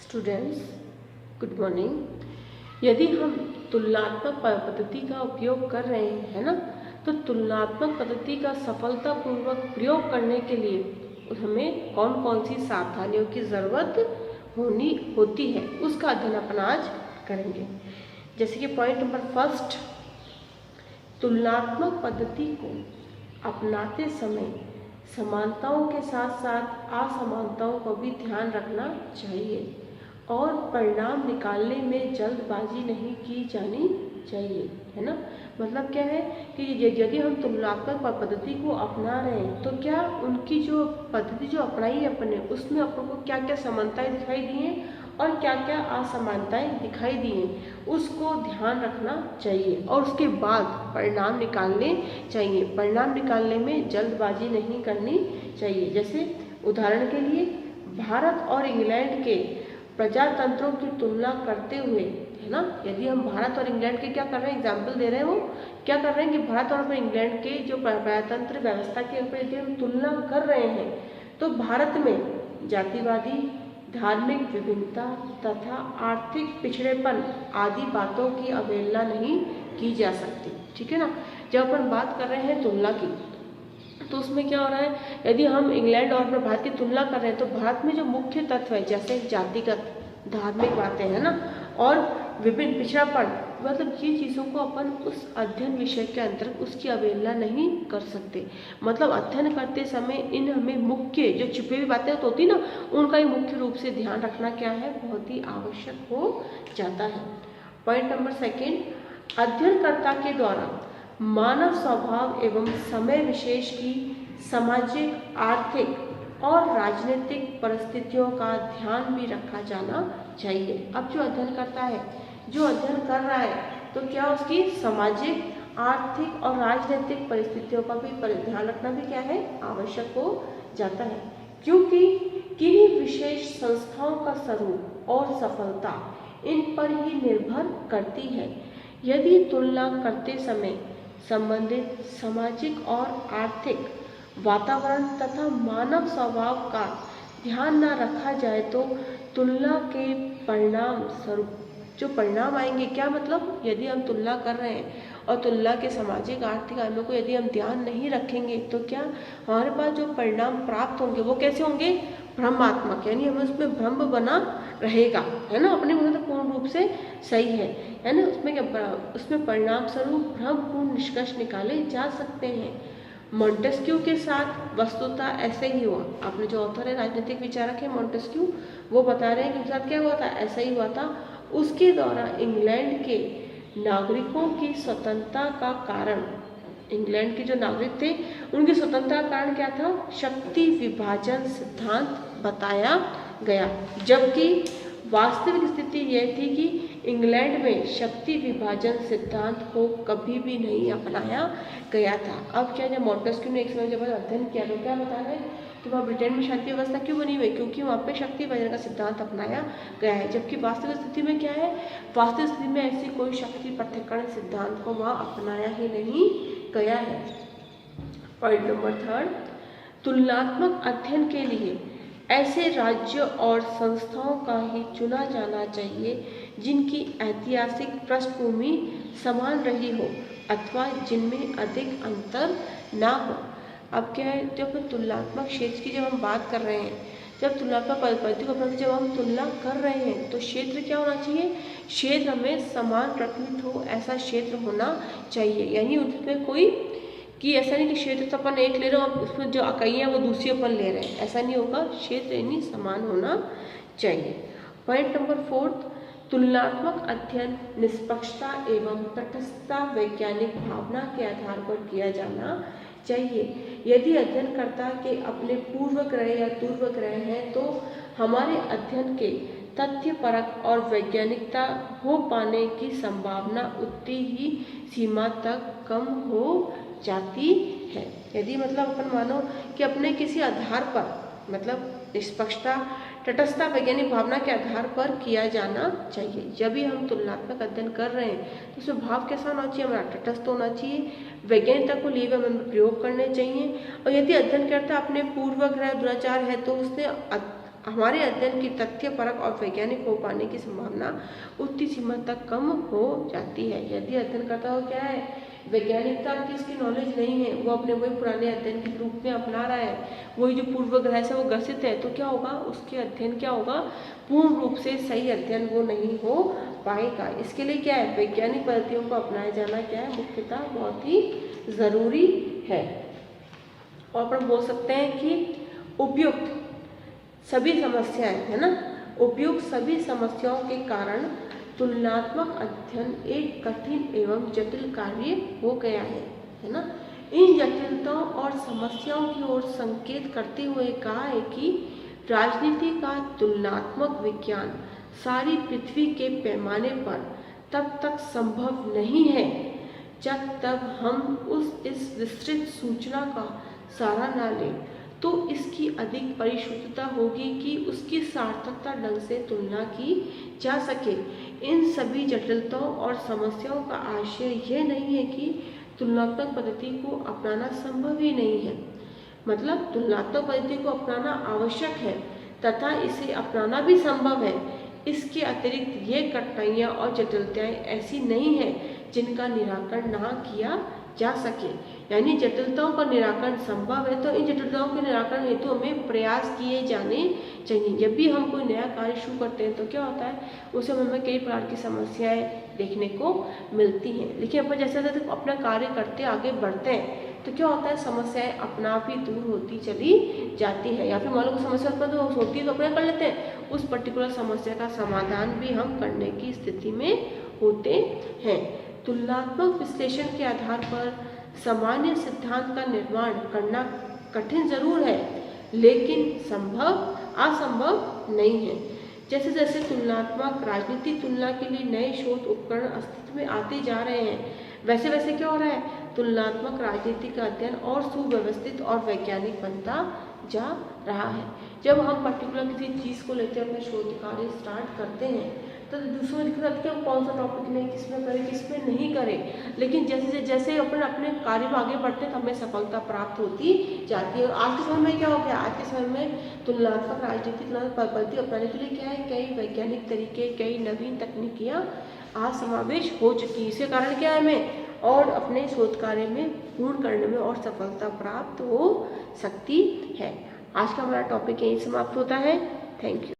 Students, good morning. यदि हम तुलनात्मक पद्धति का उपयोग कर रहे हैं ना, तो तुलनात्मक पद्धति का सफलतापूर्वक प्रयोग करने के लिए हमें कौन कौन सी सावधानियों की ज़रूरत होती है, उसका अध्ययन अपन आज करेंगे। जैसे कि पॉइंट नंबर फर्स्ट, तुलनात्मक पद्धति को अपनाते समय समानताओं के साथ साथ असमानताओं को भी ध्यान रखना चाहिए और परिणाम निकालने में जल्दबाजी नहीं की जानी चाहिए, है ना। मतलब क्या है कि यदि हम तुलनात्मक पद्धति को अपना रहे हैं तो क्या उनकी जो पद्धति जो अपनाई है अपने, उसमें अपन को क्या क्या समानताएं दिखाई दी हैं और क्या क्या असमानताएं दिखाई दी हैं, उसको ध्यान रखना चाहिए और उसके बाद परिणाम निकालने चाहिए। परिणाम निकालने में जल्दबाजी नहीं करनी चाहिए। जैसे उदाहरण के लिए भारत और इंग्लैंड के प्रजातंत्रों की तुलना करते हुए, है ना, यदि हम भारत और इंग्लैंड के क्या कर रहे हैं, एग्जाम्पल दे रहे हैं, वो क्या कर रहे हैं कि भारत और इंग्लैंड के जो प्रजातंत्र व्यवस्था के ऊपर यदि हम तुलना कर रहे हैं तो भारत में जातिवादी, धार्मिक विभिन्नता तथा आर्थिक पिछड़ेपन आदि बातों की अवहेलना नहीं की जा सकती। ठीक है ना। जब अपन बात कर रहे हैं तुलना की, तो उसमें क्या हो रहा है, यदि हम इंग्लैंड और अपने भारत की तुलना कर रहे हैं तो भारत में जो मुख्य तत्व है जैसे जातिगत, धार्मिक बातें, है ना, और विभिन्न पिछड़ापन, मतलब ये चीज़ों को अपन उस अध्ययन विषय के अंतर्गत उसकी अवहेलना नहीं कर सकते। मतलब अध्ययन करते समय इन हमें मुख्य जो छुपी हुई बातें तो होती ना, उनका ही मुख्य रूप से ध्यान रखना क्या है, बहुत ही आवश्यक हो जाता है। पॉइंट नंबर सेकेंड, अध्ययनकर्ता के द्वारा मानव स्वभाव एवं समय विशेष की सामाजिक, आर्थिक और राजनीतिक परिस्थितियों का ध्यान भी रखा जाना चाहिए। अब जो अध्ययन करता है, जो अध्ययन कर रहा है, तो क्या उसकी सामाजिक, आर्थिक और राजनीतिक परिस्थितियों का भी ध्यान रखना भी क्या है, आवश्यक हो जाता है। क्योंकि किन्हीं विशेष संस्थाओं का स्वरूप और सफलता इन पर ही निर्भर करती है। यदि तुलना करते समय संबंधित सामाजिक और आर्थिक वातावरण तथा मानव स्वभाव का ध्यान न रखा जाए तो तुलना के परिणाम स्वरूप जो परिणाम आएंगे, क्या मतलब, यदि हम तुलना कर रहे हैं और तुलना के सामाजिक, आर्थिक आयामों को यदि हम ध्यान नहीं रखेंगे तो क्या हमारे पास जो परिणाम प्राप्त होंगे वो कैसे होंगे, भ्रमात्मक, यानी हमें उसमें भ्रम बना रहेगा, है ना। अपने मतलब पूर्ण रूप से सही है ना। उसमें क्या, उसमें परिणाम स्वरूप भ्रमपूर्ण निष्कर्ष निकाले जा सकते हैं। मॉन्टेस्क्यू के साथ वस्तुतः ऐसे ही हुआ। आपने जो ऑथर है, राजनीतिक विचारक है मॉन्टेस्क्यू, वो बता रहे हैं कि उसके साथ क्या हुआ था, ऐसा ही हुआ था। उसके द्वारा इंग्लैंड के नागरिकों की स्वतंत्रता का कारण, इंग्लैंड के जो नागरिक थे उनकी स्वतंत्रता का कारण क्या था, शक्ति विभाजन सिद्धांत बताया गया। जबकि वास्तविक स्थिति यह थी कि इंग्लैंड में शक्ति विभाजन सिद्धांत को कभी भी नहीं अपनाया गया था। अब क्या, जब मॉन्टेस्क्यू ने एक समय जब अध्ययन किया तो क्या बता रहे हैं कि वहाँ ब्रिटेन में शांति व्यवस्था क्यों बनी हुई, क्योंकि वहाँ पे शक्ति विभाजन का सिद्धांत अपनाया गया है। जबकि वास्तविक स्थिति में क्या है, वास्तविक स्थिति में ऐसी कोई शक्ति पृथक्करण सिद्धांत को वहाँ अपनाया ही नहीं गया है। पॉइंट नंबर थर्ड, तुलनात्मक अध्ययन के लिए ऐसे राज्यों और संस्थाओं का ही चुना जाना चाहिए जिनकी ऐतिहासिक पृष्ठभूमि समान रही हो अथवा जिनमें अधिक अंतर ना हो। अब क्या है, जब तुलनात्मक क्षेत्र की जब हम बात कर रहे हैं, जब तुलनात्मक पद्धति को अपना जब हम तुलना कर रहे हैं तो क्षेत्र क्या होना चाहिए, क्षेत्र हमें समान प्रतीत हो ऐसा क्षेत्र होना चाहिए। यानी उसमें कोई कि ऐसा नहीं कि क्षेत्र तो अपन एक ले रहे हो, उसमें जो इकाई है वो दूसरी अपन ले रहे हैं, ऐसा नहीं होगा। क्षेत्र यानी समान होना चाहिए। पॉइंट नंबर फोर्थ, तुलनात्मक अध्ययन निष्पक्षता एवं तटस्थता वैज्ञानिक भावना के आधार पर किया जाना चाहिए। यदि अध्ययनकर्ता के अपने पूर्वग्रह या पूर्वग्रह हैं तो हमारे अध्ययन के तथ्यपरक और वैज्ञानिकता हो पाने की संभावना उतनी ही सीमा तक कम हो जाती है। यदि मतलब अपन मानो कि अपने किसी आधार पर, मतलब निष्पक्षता, तटस्थता, वैज्ञानिक भावना के आधार पर किया जाना चाहिए। जब भी हम तुलनात्मक अध्ययन कर रहे हैं तो उसमें भाव कैसा होना चाहिए, हमारा तटस्थ होना चाहिए, वैज्ञानिकता को लिए हुए हमें प्रयोग करने चाहिए। और यदि अध्ययन करता अपने पूर्वग्रह दुराचार है तो उसने हमारे अध्ययन की तथ्यपरक और वैज्ञानिक हो पाने की संभावना उतनी सीमा तक कम हो जाती है। यदि अध्ययनकर्ता को क्या है, वैज्ञानिकता की उसकी नॉलेज नहीं है, वो अपने वही पुराने अध्ययन के रूप में अपना रहा है, वही जो पूर्व ग्रह से वो ग्रसित है, तो क्या होगा, उसके अध्ययन क्या होगा, पूर्ण रूप से सही अध्ययन वो नहीं हो पाएगा। इसके लिए क्या है, वैज्ञानिक पद्धतियों को अपनाया जाना क्या है, मुख्यतः बहुत ही ज़रूरी है। और अपन बोल सकते हैं कि उपयुक्त सभी समस्याएं, है ना, उपयुक्त सभी समस्याओं के कारण तुलनात्मक अध्ययन एक कठिन एवं जटिल कार्य हो गया है ना। इन जटिलताओं और समस्याओं की ओर संकेत करते हुए कहा है कि राजनीति का तुलनात्मक विज्ञान सारी पृथ्वी के पैमाने पर तब तक संभव नहीं है जब तक हम इस विस्तृत सूचना का सहारा न लें, तो इसकी अधिक परिशुद्धता होगी कि उसकी सार्थकता ढंग से तुलना की जा सके। इन सभी जटिलताओं और समस्याओं का आशय यह नहीं है कि तुलनात्मक पद्धति को अपनाना संभव ही नहीं है, मतलब तुलनात्मक पद्धति को अपनाना आवश्यक है तथा इसे अपनाना भी संभव है। इसके अतिरिक्त ये कठिनाइयाँ और जटिलताएं ऐसी नहीं हैं जिनका निराकरण ना किया जा सके, यानी जटिलताओं का निराकरण संभव है, तो इन जटिलताओं के निराकरण हेतु हमें प्रयास किए जाने चाहिए। जब भी हम कोई नया कार्य शुरू करते हैं तो क्या होता है, उसे हमें कई प्रकार की समस्याएं देखने को मिलती हैं, लेकिन अपन जैसे जैसे अपना कार्य करते आगे बढ़ते हैं तो क्या होता है, समस्याएं अपना आप ही दूर होती चली जाती है, या फिर मान लो समस्या उत्पन्न तो होती है तो अपना कर लेते हैं, उस पर्टिकुलर समस्या का समाधान भी हम करने की स्थिति में होते हैं। तुलनात्मक विश्लेषण के आधार पर सामान्य सिद्धांत का निर्माण करना कठिन जरूर है, लेकिन असंभव नहीं है। जैसे जैसे तुलनात्मक राजनीति तुलना के लिए नए शोध उपकरण अस्तित्व में आते जा रहे हैं, वैसे वैसे क्या हो रहा है, तुलनात्मक राजनीति का अध्ययन और सुव्यवस्थित और वैज्ञानिक बनता जा रहा है। जब हम पर्टिकुलर किसी चीज़ को लेते हैं, अपने शोध कार्य स्टार्ट करते हैं, तो दूसरों दिख रहा है कि हम कौन सा टॉपिक लें, किसमें करें किसमें नहीं करें, लेकिन जैसे जैसे अपन अपने कार्य में आगे बढ़ते हैं तो हमें सफलता प्राप्त होती जाती है। आज के समय में क्या हो गया, आज के समय में तुलनात्मक राजनीतिक पद्धति अपनाने के लिए क्या है, कई वैज्ञानिक तरीके, कई नवीन तकनीकियाँ आज समावेश हो चुकी है। इसके कारण क्या है, हमें और अपने शोध कार्य में पूर्ण करने में और सफलता प्राप्त हो सकती है। आज का हमारा टॉपिक यही समाप्त होता है। Thank you.